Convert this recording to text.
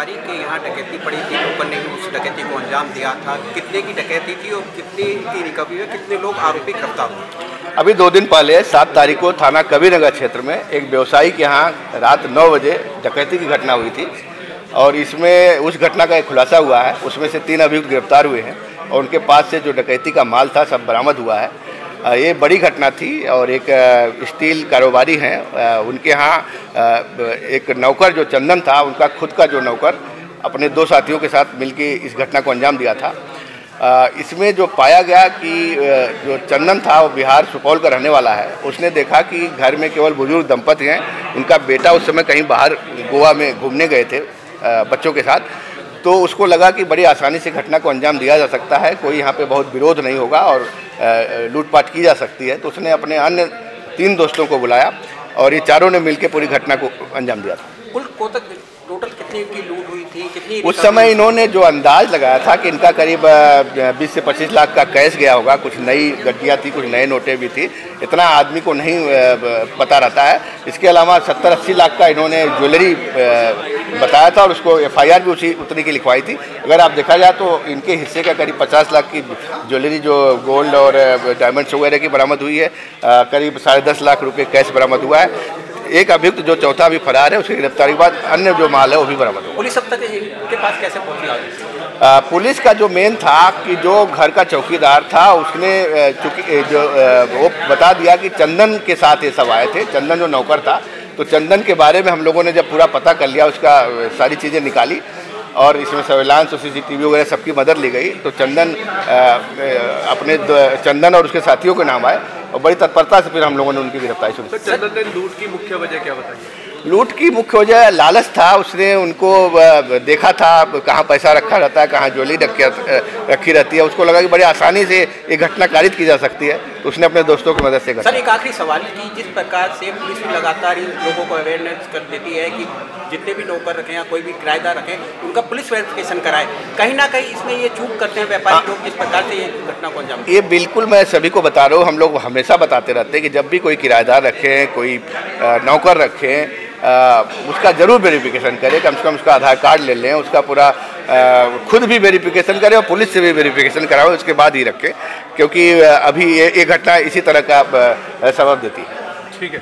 व्यापारी के यहाँ डकैती पड़ी थी, लोगों ने उस डकैती को अंजाम दिया था। कितने की डकैती थी और कितने की रिकवरी हुई, कितने लोग आरोपी गिरफ्तार हुए? अभी 2 दिन पहले 7 तारीख को थाना कबीरनगर क्षेत्र में एक व्यवसायी के यहाँ रात 9 बजे डकैती की घटना हुई थी और इसमें उस घटना का एक खुलासा हुआ है। उसमें से 3 अभियुक्त गिरफ्तार हुए हैं और उनके पास से जो डकैती का माल था सब बरामद हुआ है। ये बड़ी घटना थी और एक स्टील कारोबारी हैं, उनके यहाँ एक नौकर जो चंदन था, उनका खुद का जो नौकर अपने 2 साथियों के साथ मिलकर इस घटना को अंजाम दिया था। इसमें जो पाया गया कि जो चंदन था वो बिहार सुपौल का रहने वाला है। उसने देखा कि घर में केवल बुजुर्ग दंपति हैं, उनका बेटा उस समय कहीं बाहर गोवा में घूमने गए थे बच्चों के साथ, तो उसको लगा कि बड़ी आसानी से घटना को अंजाम दिया जा सकता है, कोई यहाँ पे बहुत विरोध नहीं होगा और लूटपाट की जा सकती है। तो उसने अपने अन्य 3 दोस्तों को बुलाया और ये चारों ने मिलकर पूरी घटना को अंजाम दिया था। कुल टोटल कितनी की लूट हुई थी, कितनी? उस समय इन्होंने जो अंदाज लगाया था कि इनका करीब 20 से 25 लाख का कैश गया होगा, कुछ नई गड्डियाँ थी, कुछ नए नोटें भी थी, इतना आदमी को नहीं पता रहता है। इसके अलावा 70-80 लाख का इन्होंने ज्वेलरी बताया था और उसको FIR भी उतनी की लिखवाई थी। अगर आप देखा जाए तो इनके हिस्से का करीब 50 लाख की ज्वेलरी जो गोल्ड और डायमंड्स वगैरह की बरामद हुई है, करीब 10.5 लाख रुपये कैश बरामद हुआ है। एक अभियुक्त जो चौथा अभी फरार है, उसकी गिरफ्तारी के बाद अन्य जो माल है वो भी बरामद हो। पुलिस अब तक के पास कैसे पहुंची? पुलिस का जो मेन था कि जो घर का चौकीदार था उसने चूँकि जो वो बता दिया कि चंदन के साथ ये सब आए थे, चंदन जो नौकर था। तो चंदन के बारे में हम लोगों ने जब पूरा पता कर लिया, उसका सारी चीज़ें निकाली और इसमें सर्वेलांस और CCTV वगैरह सबकी मदद ली गई, तो चंदन और उसके साथियों के नाम आए और बड़ी तत्परता से फिर हम लोगों ने उनकी गिरफ्तारी शुरू की। तो चंदन ने लूट की मुख्य वजह क्या बताइए? लूट की मुख्य वजह लालच था। उसने उनको देखा था कहाँ पैसा रखा रहता है, कहाँ ज्वेलरी रखी रहती है, उसको लगा कि बड़ी आसानी से ये घटना कारित की जा सकती है, तो उसने अपने दोस्तों की मदद से सर, एक आखिरी सवाल कि जिस प्रकार से पुलिस लगातार इन लोगों को अवेयरनेस कर देती है कि जितने भी नौकर रखें या कोई भी किराएदार रखें, उनका पुलिस वेरिफिकेशन कराए, कहीं ना कहीं इसमें ये चूक करते हैं व्यापारी लोग जिस प्रकार से ये घटना को अंजाम। ये बिल्कुल मैं सभी को बता रहा हूँ, हम लोग हमेशा बताते रहते हैं कि जब भी कोई किराएदार रखें, कोई नौकर रखें, उसका जरूर वेरिफिकेशन करें। कम से कम उसका आधार कार्ड ले लें, उसका पूरा खुद भी वेरिफिकेशन करें और पुलिस से भी वेरिफिकेशन कराओ, उसके बाद ही रखें, क्योंकि अभी ये घटना इसी तरह का सबब देती है। ठीक है।